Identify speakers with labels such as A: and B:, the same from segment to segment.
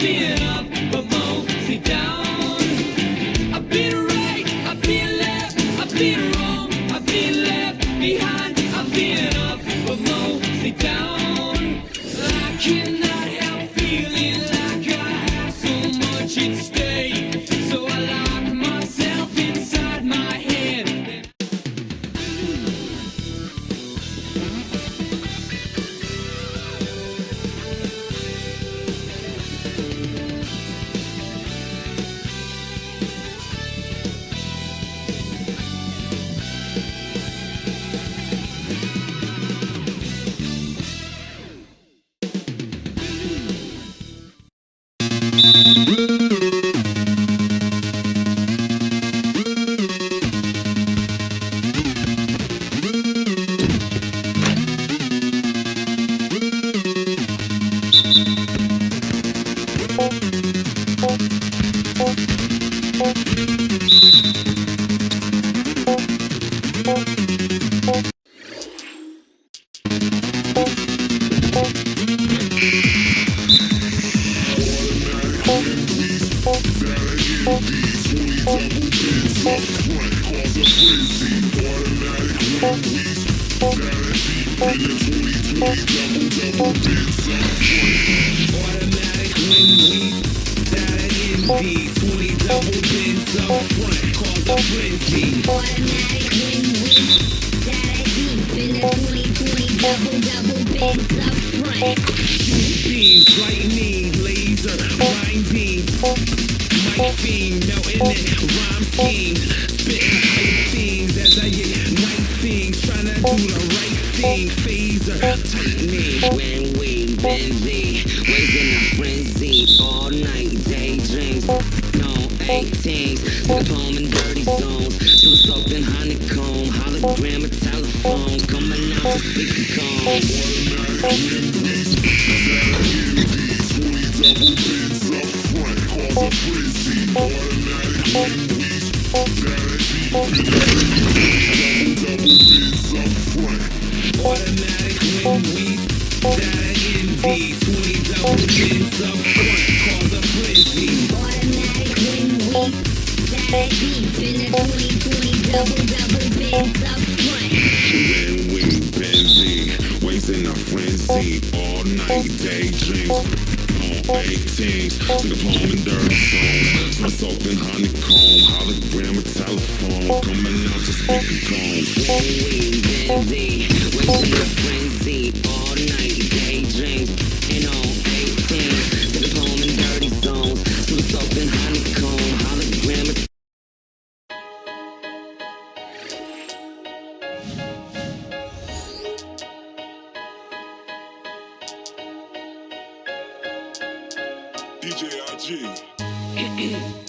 A: been up, but mostly down. I've been right, I've been left, I've been wrong, I've been left behind. I've been up, but mostly down. I cannot help feeling like I have so much at stake. So I lock myself inside my head.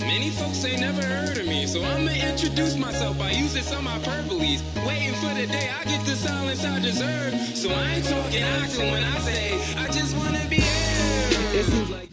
B: Many folks ain't never heard of me, so I'ma introduce myself by using some hyperboles. Waiting for the day I get the silence I deserve. So I ain't talking accent when I say I just wanna be heard. It seems like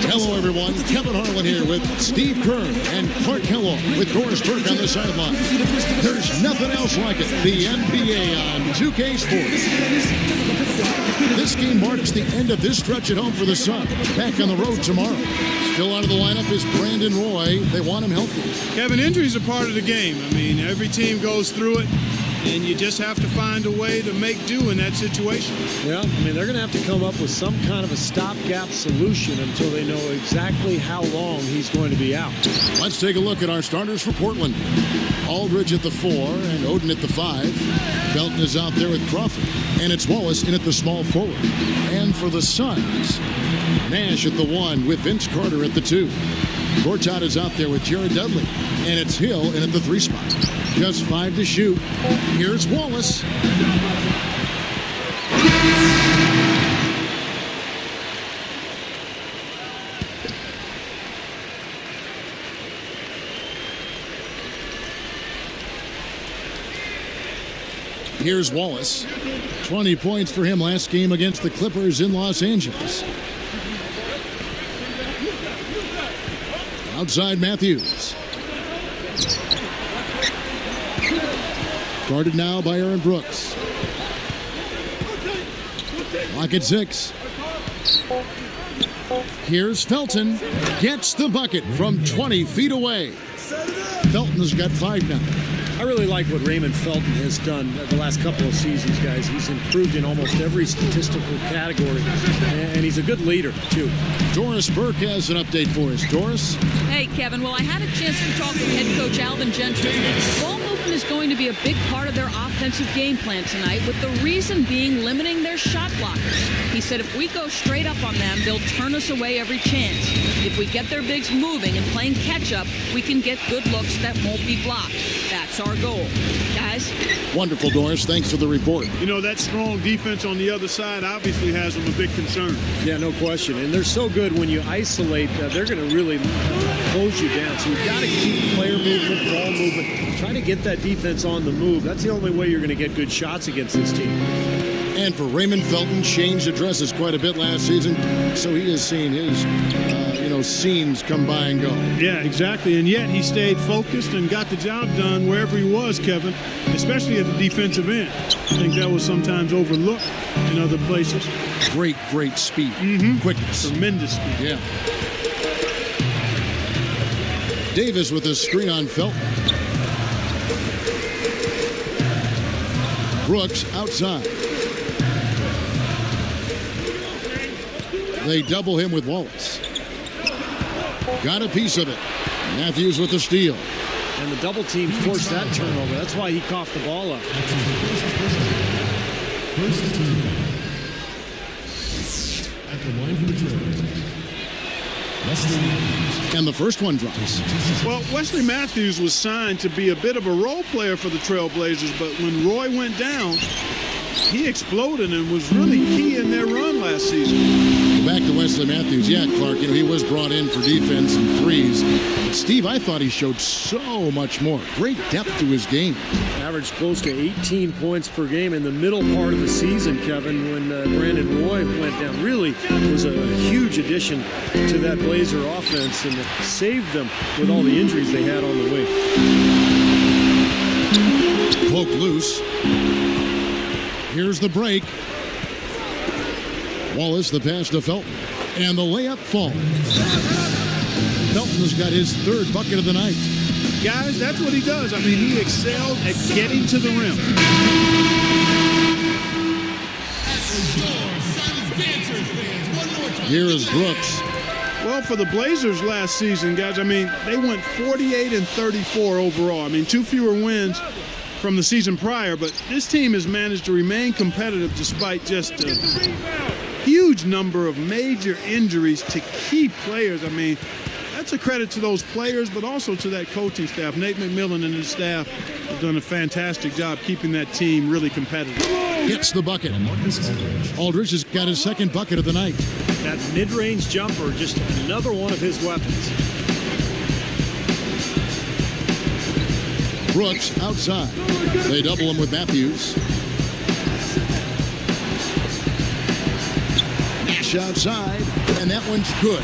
C: Hello, everyone. Kevin Harlan here with Steve Kern and Clark Kellogg with Doris Burke on the sideline. There's nothing else like it. The NBA on 2K Sports. This game marks the end of this stretch at home for the Sun. Back on the road tomorrow. Still out of the lineup is Brandon Roy. They want him healthy.
D: Kevin, injuries are part of the game. I mean, every team goes through it, and you just have to find a way to make do in that situation.
E: Yeah, I mean, they're going to have to come up with some kind of a stopgap solution until they know exactly how long he's going to be out.
C: Let's take a look at our starters for Portland. Aldridge at the 4 and Oden at the 5. Belton is out there with Crawford. And it's Wallace in at the small forward. And for the Suns, Nash at the 1 with Vince Carter at the 2. Gortat is out there with Jared Dudley. And it's Hill in at the 3 spot. Just 5 to shoot. Here's Wallace. Here's Wallace. 20 points for him last game against the Clippers in Los Angeles. Outside Matthews. Guarded now by Aaron Brooks. Lock at 6. Here's Felton. Gets the bucket from 20 feet away. Felton's got 5 now.
E: I really like what Raymond Felton has done the last couple of seasons, guys. He's improved in almost every statistical category, and he's a good leader, too.
C: Doris Burke has an update for us. Doris?
F: Hey, Kevin. Well, I had a chance to talk with head coach Alvin Gentry. Ball movement is going to be a big part of their offensive game plan tonight, with the reason being limiting their shot blockers. He said if we go straight up on them, they'll turn us away every chance. If we get their bigs moving and playing catch-up, we can get good looks that won't be blocked. That's our goal. Guys?
C: Wonderful, Doris. Thanks for the report.
D: You know, that strong defense on the other side obviously has them a big concern.
E: Yeah, no question. And they're so good when you isolate, they're going to really close you down. So you've got to keep player movement, ball movement, try to get that defense on the move. That's the only way you're going to get good shots against this team.
C: And for Raymond Felton, changed addresses quite a bit last season, so he has seen his, seams come by and go.
D: Yeah, exactly. And yet he stayed focused and got the job done wherever he was, Kevin, especially at the defensive end. I think that was sometimes overlooked in other places.
C: Great speed. Quickness.
D: Tremendous speed.
C: Yeah. Davis with a screen on Felton. Brooks outside. They double him with Wallace. Got a piece of it. Matthews with the steal.
E: And the double team forced that turnover. That's why he coughed the ball up.
G: First team at the line for the Trailblazers.
C: And the first one drops.
D: Well, Wesley Matthews was signed to be a bit of a role player for the Trailblazers, but when Roy went down, he exploded and was really key in their run last season.
C: Back to Wesley Matthews. Yeah, Clark, he was brought in for defense and threes. But Steve, I thought he showed so much more. Great depth to his game.
E: Averaged close to 18 points per game in the middle part of the season, Kevin, when Brandon Roy went down. Really was a huge addition to that Blazer offense and saved them with all the injuries they had on the way.
C: Poke loose. Here's the break. Wallace, the pass to Felton. And the layup falls. Felton has got his third bucket of the night.
D: Guys, that's what he does. I mean, he excelled at getting to the rim.
C: Here is Brooks.
D: Well, for the Blazers last season, guys, I mean, they went 48-34 overall. I mean, 2 fewer wins from the season prior, but this team has managed to remain competitive despite just a huge number of major injuries to key players. I mean, that's a credit to those players, but also to that coaching staff. Nate McMillan and his staff have done a fantastic job keeping that team really competitive.
C: Gets the bucket. Aldridge has got his second bucket of the night.
E: That mid-range jumper, just another one of his weapons.
C: Brooks outside. They double him with Matthews. Nash outside, and that one's good.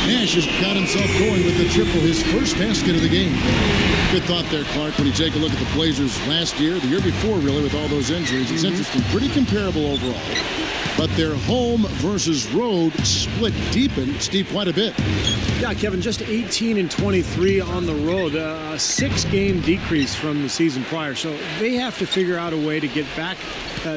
C: Nash has got himself going with the triple, his first basket of the game. Good thought there, Clark, when you take a look at the Blazers last year, the year before, really, with all those injuries. It's interesting, pretty comparable overall. But their home versus road split deepened, Steve, quite a bit.
E: Yeah, Kevin, just 18-23 on the road, a 6-game decrease from the season prior. So they have to figure out a way to get back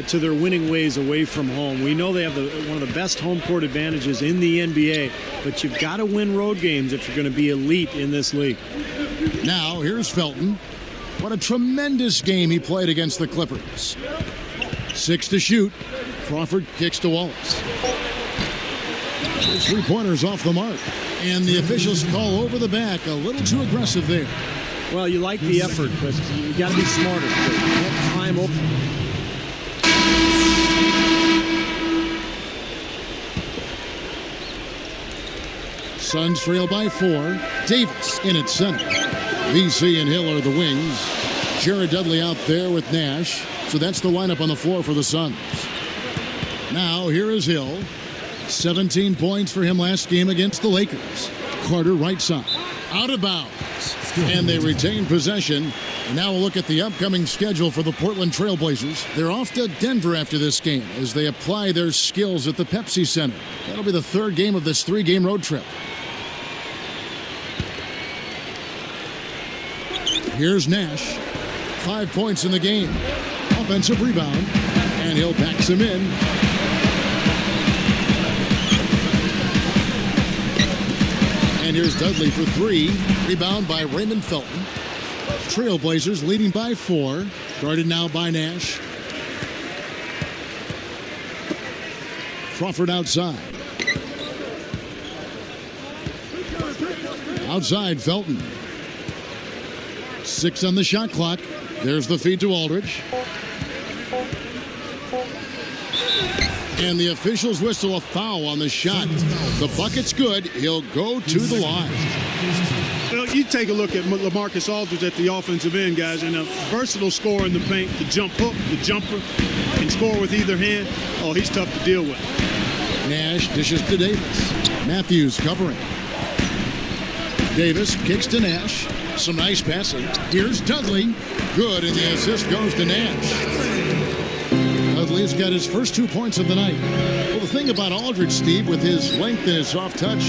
E: to their winning ways away from home. We know they have one of the best home court advantages in the NBA, but you've got to win road games if you're going to be elite in this league.
C: Now, here's Felton. What a tremendous game he played against the Clippers. 6 to shoot. Crawford kicks to Wallace. His three-pointers off the mark. And the officials call over the back. A little too aggressive there.
E: Well, you like the effort, but you got to be smarter. You can't climb over.
C: Suns trail by 4. Davis in at center. VC and Hill are the wings. Jared Dudley out there with Nash. So that's the lineup on the floor for the Suns. Now here is Hill. 17 points for him last game against the Lakers. Carter right side. Out of bounds. And they retain possession. Now we'll look at the upcoming schedule for the Portland Trail Blazers. They're off to Denver after this game as they apply their skills at the Pepsi Center. That'll be the third game of this 3-game road trip. Here's Nash. 5 points in the game. Offensive rebound. And Hill backs him in. And here's Dudley for 3. Rebound by Raymond Felton. Trailblazers leading by 4. Guarded now by Nash. Crawford outside. Outside Felton. 6 on the shot clock. There's the feed to Aldridge. And the officials whistle a foul on the shot. The bucket's good. He'll go to the line.
D: Well, you take a look at LaMarcus Aldridge at the offensive end, guys, and a versatile scorer in the paint. The jump hook, the jumper, can score with either hand. Oh, he's tough to deal with.
C: Nash dishes to Davis. Matthews covering. Davis kicks to Nash. Some nice passing. Here's Dudley. Good, and the assist goes to Nash. Dudley's got his first 2 points of the night. Well, the thing about Aldridge, Steve, with his length and his soft touch,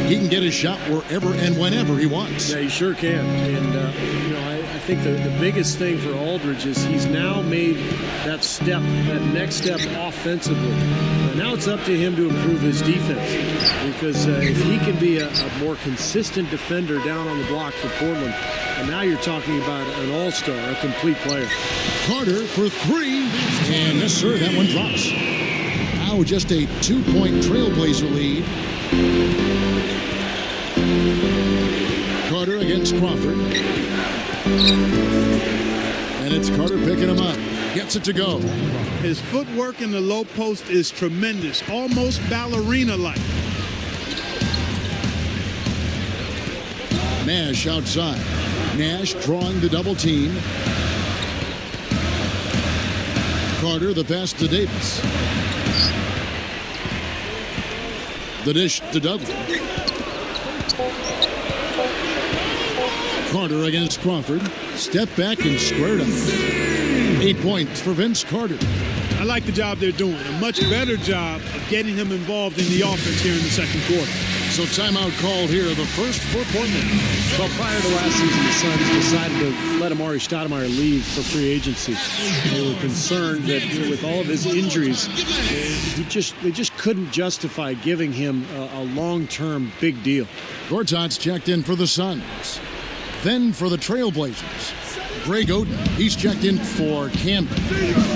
C: he can get his shot wherever and whenever he wants.
E: Yeah, he sure can. And, I think the biggest thing for Aldridge is he's now made that step, that next step offensively. Now it's up to him to improve his defense. Because if he can be a more consistent defender down on the block for Portland, and now you're talking about an all-star, a complete player.
C: Carter for 3. And yes, sir, that one drops. Now just a 2-point Trailblazer lead. Carter against Crawford. And it's Carter picking him up. Gets it to go.
D: His footwork in the low post is tremendous, almost ballerina-like.
C: Nash outside. Nash drawing the double team. Carter, the pass to Davis. The dish to Dudley. Carter against Crawford. Step back and squared up. 8 points for Vince Carter.
D: I like the job they're doing. A much better job of getting him involved in the offense here in the second quarter.
C: So timeout called here, the first for Portland.
E: Well, prior to last season, the Suns decided to let Amari Stoudemire leave for free agency. They were concerned that with all of his injuries, they just couldn't justify giving him a long-term big deal.
C: Gortat's checked in for the Suns. Then for the Trailblazers, Greg Oden. He's checked in for Camden.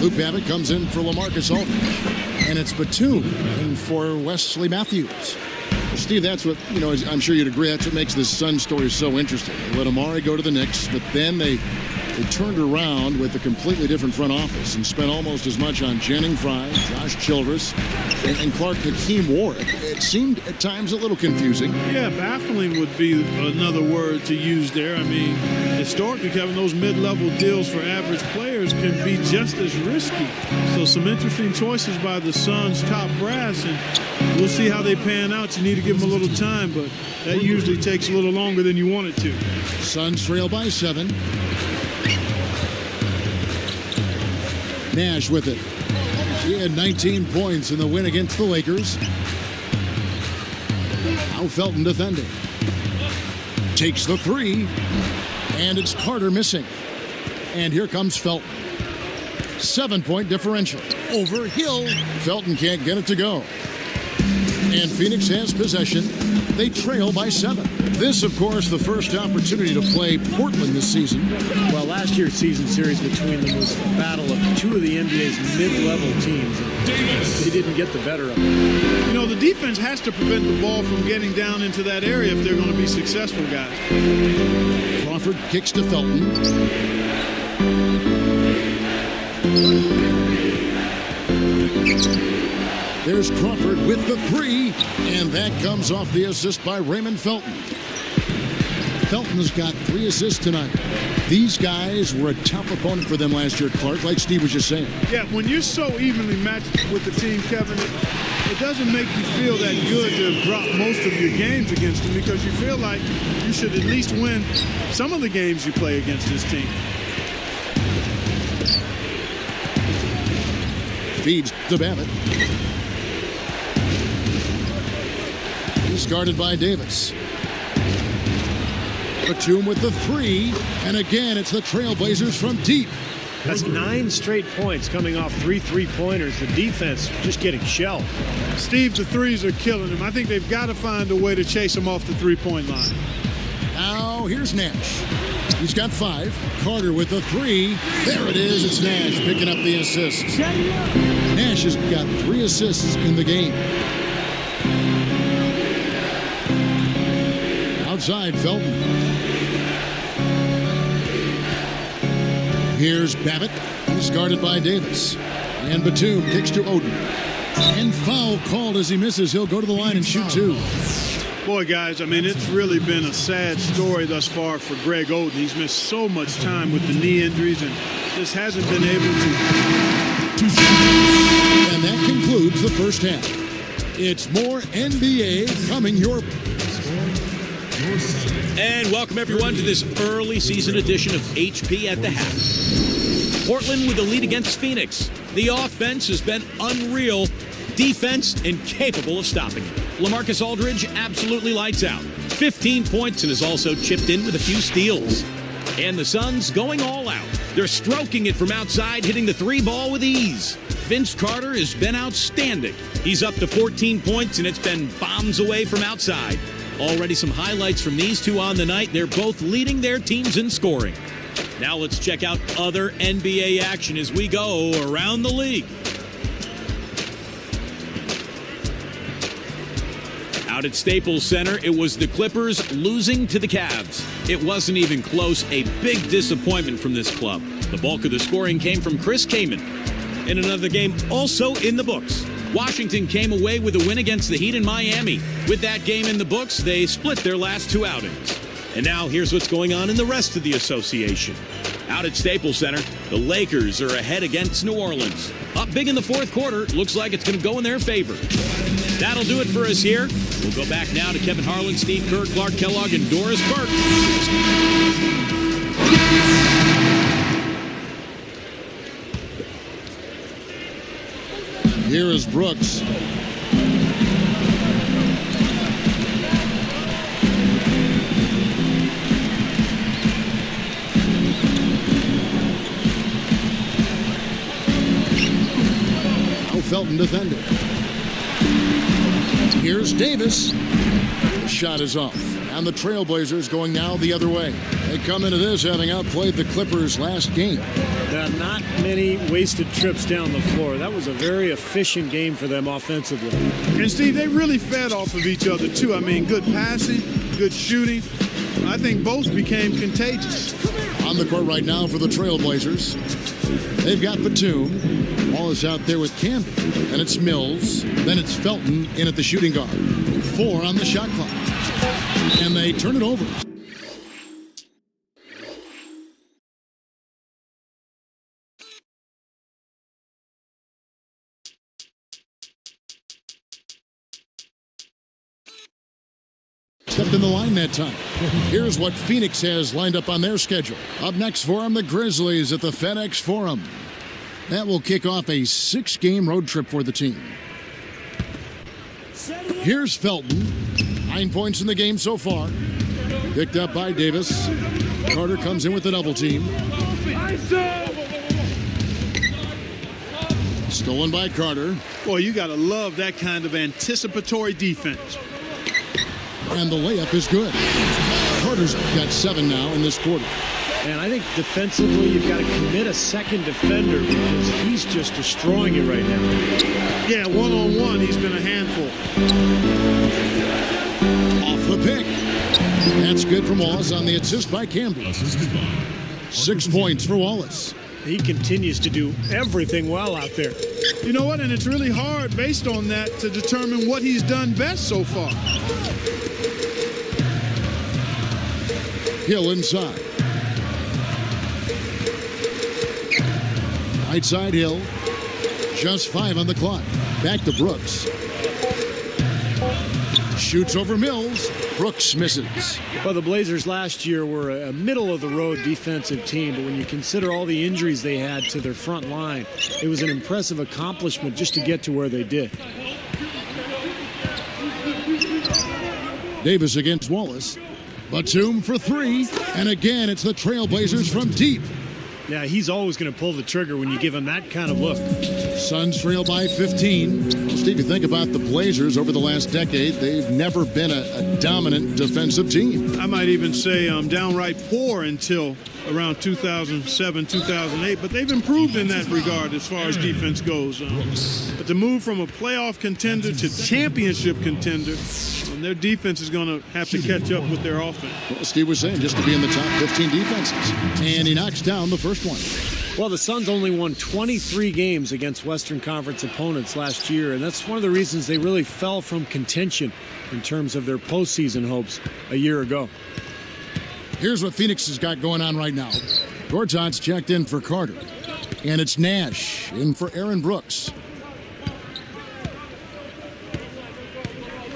C: Luke Babbitt comes in for LaMarcus Aldridge. And it's Batum in for Wesley Matthews. Steve, that's what, I'm sure you'd agree, that's what makes this Sun story so interesting. They let Amari go to the Knicks, but then they turned around with a completely different front office and spent almost as much on Jennings Fry, Josh Childress, and Clark Hakeem Warwick. It seemed at times a little confusing.
D: Yeah, baffling would be another word to use there. I mean, historically, Kevin, those mid-level deals for average players can be just as risky. So some interesting choices by the Suns' top brass, and we'll see how they pan out. You need to give them a little time, but that usually takes a little longer than you want it to.
C: Suns trail by 7. Nash with it. He had 19 points in the win against the Lakers. Now Felton defending. Takes the 3. And it's Carter missing. And here comes Felton. 7-point differential over Hill. Felton can't get it to go. And Phoenix has possession. They trail by 7. This, of course, the first opportunity to play Portland this season.
E: Well, last year's season series between them was a battle of two of the NBA's mid-level teams. They didn't get the better of it.
D: The defense has to prevent the ball from getting down into that area if they're going to be successful, guys.
C: Crawford kicks to Felton. There's Crawford with the 3, and that comes off the assist by Raymond Felton. Felton's got 3 assists tonight. These guys were a tough opponent for them last year, Clark, like Steve was just saying.
D: Yeah, when you're so evenly matched with the team, Kevin, it doesn't make you feel that good to have dropped most of your games against them because you feel like you should at least win some of the games you play against this team.
C: Feeds to Babbitt. He's guarded by Davis. Batum with the 3, and again it's the Trailblazers from deep.
E: That's 9 straight points coming off 3 3-pointers. The defense just getting shelled.
D: Steve, the threes are killing him. I think they've got to find a way to chase him off the 3-point line.
C: Now here's Nash. He's got 5. Carter with the 3. There it is. It's Nash picking up the assist. Nash has got 3 assists in the game. Outside, Felton. Here's Babbitt. He's guarded by Davis. And Batum kicks to Oden. And foul called as he misses. He'll go to the line and shoot 2.
D: Boy, guys, I mean, it's really been a sad story thus far for Greg Oden. He's missed so much time with the knee injuries and just hasn't been able to.
C: And that concludes the first half. It's more NBA coming your way.
H: And welcome everyone to this early season edition of HP at the Half. Portland with the lead against Phoenix. The offense has been unreal. Defense incapable of stopping it. LaMarcus Aldridge absolutely lights out. 15 points and has also chipped in with a few steals. And the Suns going all out. They're stroking it from outside, hitting the 3 ball with ease. Vince Carter has been outstanding. He's up to 14 points and it's been bombs away from outside. Already some highlights from these two on the night. They're both leading their teams in scoring. Now let's check out other NBA action as we go around the league. Out at Staples Center, it was the Clippers losing to the Cavs. It wasn't even close, a big disappointment from this club. The bulk of the scoring came from Chris Kaman. In another game also in the books, Washington came away with a win against the Heat in Miami. With that game in the books, they split their last 2 outings. And now here's what's going on in the rest of the association. Out at Staples Center, the Lakers are ahead against New Orleans. Up big in the 4th quarter, looks like it's going to go in their favor. That'll do it for us here. We'll go back now to Kevin Harlan, Steve Kerr, Clark Kellogg, and Doris Burke.
C: Here is Brooks. Now Felton defended. Here's Davis. The shot is off. And the Trailblazers going now the other way. They come into this having outplayed the Clippers last game.
E: There are not many wasted trips down the floor. That was a very efficient game for them offensively.
D: And, Steve, they really fed off of each other, too. I mean, good passing, good shooting. I think both became contagious.
C: On the court right now for the Trailblazers. They've got Batum. Wallace out there with Camby. Then it's Mills. Then it's Felton in at the shooting guard. 4 on the shot clock. And they turn it over. Stepped in the line that time. Here's what Phoenix has lined up on their schedule. Up next for them, the Grizzlies at the FedEx Forum. That will kick off a 6-game road trip for the team. Here's Felton. 9 points in the game so far. Picked up by Davis. Carter comes in with the double team. Stolen by Carter.
D: Boy, you got to love that kind of anticipatory defense.
C: And the layup is good. Carter's got 7 now in this quarter.
E: And I think defensively, you've got to commit a second defender because he's just destroying it right now.
D: Yeah, one-on-one, he's been a handful.
C: Off the pick. That's good from Wallace on the assist by Camby. 6 points for Wallace.
E: He continues to do everything well out there.
D: You know what? And it's really hard based on that to determine what he's done best so far.
C: Hill inside. Right side Hill. Just 5 on the clock. Back to Brooks. Shoots over Mills. Brooks misses.
E: Well, the Blazers last year were a middle-of-the-road defensive team, but when you consider all the injuries they had to their front line, it was an impressive accomplishment just to get to where they did.
C: Davis against Wallace. Batum for 3. And again, it's the Trailblazers from deep.
E: Yeah, he's always going to pull the trigger when you give him that kind of look.
C: Suns trail by 15. Well, Steve, you think about the Blazers over the last decade, they've never been a dominant defensive team.
D: I might even say downright poor until around 2007, 2008, but they've improved in that regard as far as defense goes. But to move from a playoff contender to championship contender, their defense is going to have to catch up with their offense.
C: Well, Steve was saying just to be in the top 15 defenses. And he knocks down the first one.
E: Well, the Suns only won 23 games against Western Conference opponents last year, and that's one of the reasons they really fell from contention in terms of their postseason hopes a year ago.
C: Here's what Phoenix has got going on right now. Gortat's checked in for Carter. And it's Nash in for Aaron Brooks.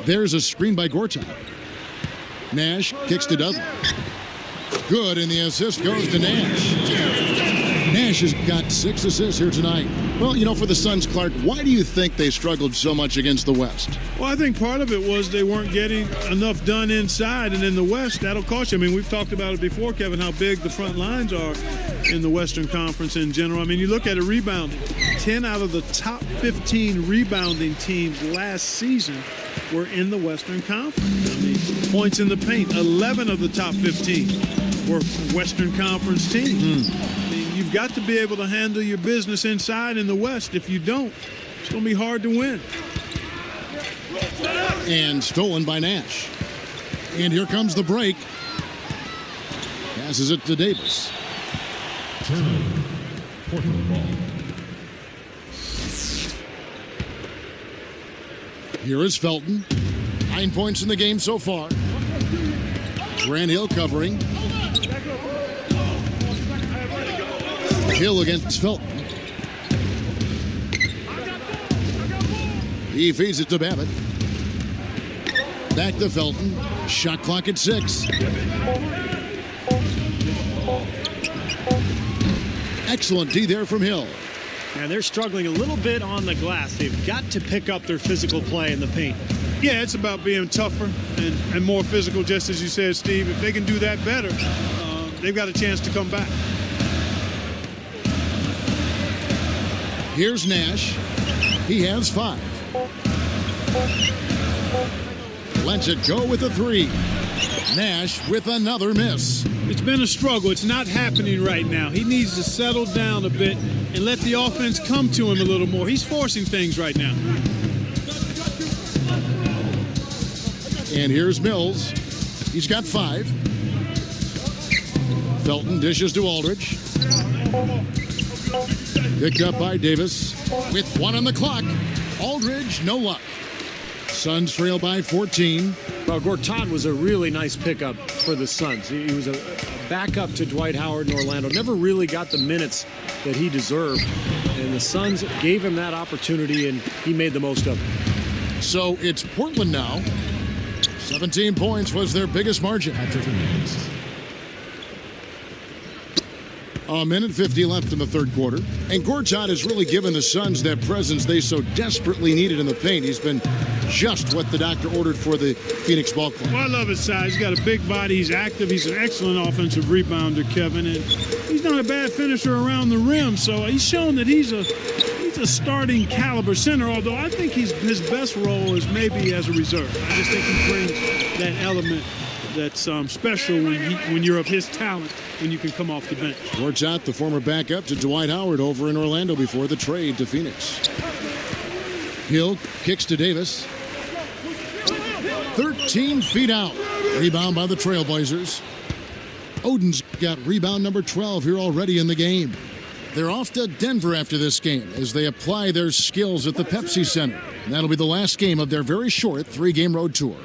C: There's a screen by Gortat. Nash kicks to Dudley. Good, and the assist goes to Nash. Nash has got 6 assists here tonight. Well, you know, for the Suns, Clark, why do you think they struggled so much against the West?
D: Well, I think part of it was they weren't getting enough done inside, and in the West, that'll cost you. I mean, we've talked about it before, Kevin, how big the front lines are in the Western Conference in general. I mean, you look at it rebounding. 10 out of the top 15 rebounding teams last season were in the Western Conference. I mean, points in the paint, 11 of the top 15 were Western Conference teams. I mean, you've got to be able to handle your business inside in the West. If you don't, it's going to be hard to win.
C: And stolen by Nash. And here comes the break. Passes it to Davis.
G: Turnover. Portland ball.
C: Here is Felton. 9 points in the game so far. Grant Hill covering. Hill against Felton. He feeds it to Babbitt. Back to Felton. Shot clock at 6. Excellent D there from Hill.
E: And they're struggling a little bit on the glass. They've got to pick up their physical play in the paint.
D: Yeah, it's about being tougher and more physical, just as you said, Steve. If they can do that better, they've got a chance to come back.
C: Here's Nash. He has 5. Lets it go with a 3. Nash with another miss.
D: It's been a struggle. It's not happening right now. He needs to settle down a bit and let the offense come to him a little more. He's forcing things right now.
C: And here's Mills. He's got 5. Felton dishes to Aldridge. Picked up by Davis with 1 on the clock. Aldridge, no luck. Suns trail by 14.
E: Well, Gortat was a really nice pickup for the Suns. He was a backup to Dwight Howard in Orlando. Never really got the minutes that he deserved. And the Suns gave him that opportunity, and he made the most of it.
C: So it's Portland now. 17 points was their biggest margin. A minute 50 left in the third quarter. And Gortat has really given the Suns that presence they so desperately needed in the paint. He's been just what the doctor ordered for the Phoenix ball club.
D: Well, I love his size. He's got a big body. He's active. He's an excellent offensive rebounder, Kevin. And he's not a bad finisher around the rim. So he's shown that he's a starting caliber center, although I think his best role is maybe as a reserve. I just think he brings that element that's special when you're of his talent, when you can come off the bench.
C: Gortat, the former backup to Dwight Howard over in Orlando before the trade to Phoenix. Hill kicks to Davis. 13 feet out. Rebound by the Trailblazers. Oden's got rebound number 12 here already in the game. They're off to Denver after this game as they apply their skills at the Pepsi Center. And that'll be the last game of their very short 3-game road tour.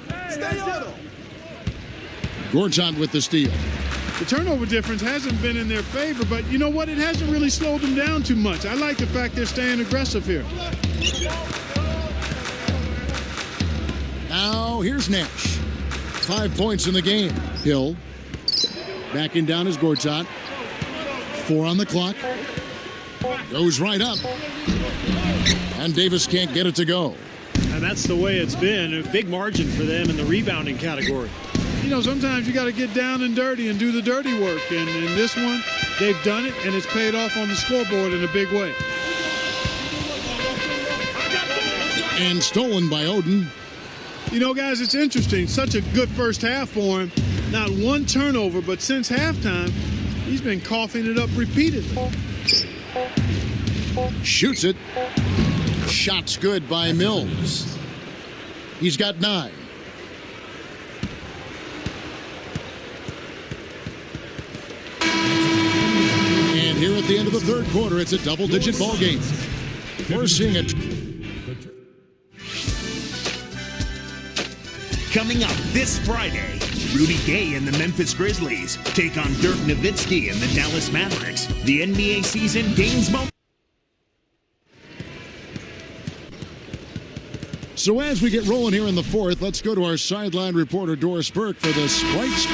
C: Gortat with the steal.
D: The turnover difference hasn't been in their favor, but you know what? It hasn't really slowed them down too much. I like the fact they're staying aggressive here.
C: Now here's Nash. 5 points in the game. Hill backing down his Gortat. 4 on the clock. Goes right up. And Davis can't get it to go.
E: And that's the way it's been. A big margin for them in the rebounding category.
D: You know, sometimes you got to get down and dirty and do the dirty work. And in this one, they've done it, and it's paid off on the scoreboard in a big way.
C: And stolen by Oden.
D: You know, guys, it's interesting. Such a good first half for him. Not one turnover, but since halftime, he's been coughing it up repeatedly.
C: Shoots it. Shot's good by Mills. He's got 9. And here at the end of the third quarter, it's a double-digit ball game. We're seeing it.
I: Coming up this Friday, Rudy Gay and the Memphis Grizzlies take on Dirk Nowitzki and the Dallas Mavericks. The NBA season gains momentum.
C: So as we get rolling here in the fourth, let's go to our sideline reporter, Doris Burke, for the Sprites.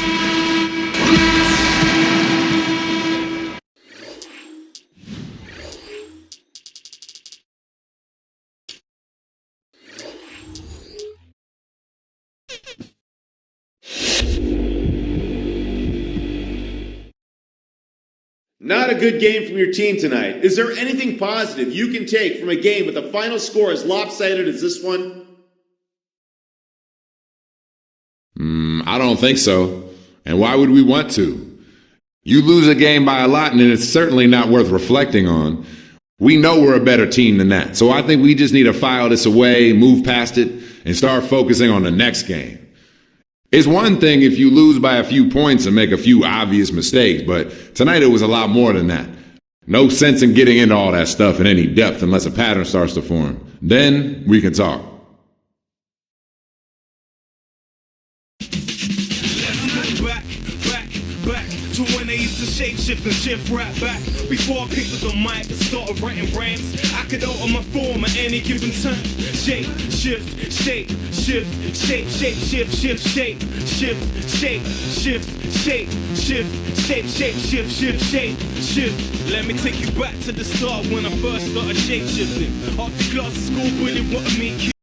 J: Not a good game from your team tonight. Is there anything positive you can take from a game with the final score as lopsided as this one?
K: I don't think so. And why would we want to? You lose a game by a lot, and it's certainly not worth reflecting on. We know we're a better team than that. So I think we just need to file this away, move past it, and start focusing on the next game. It's one thing if you lose by a few points and make a few obvious mistakes, but tonight it was a lot more than that. No sense in getting into all that stuff in any depth unless a pattern starts to form. Then we can talk.
B: Back to when they used to shape shift and shift right back. Before I picked up the mic and started writing rhymes, I could alter my form at any given time. Shape, shift, shape, shift, shape, shape, shift, shift, shape, shift, shape, shift, shape, shift, shape, shape, shift, shift, shape, shift. Let me take you back to the start when I first started shape shifting. After class at school, really wanted me.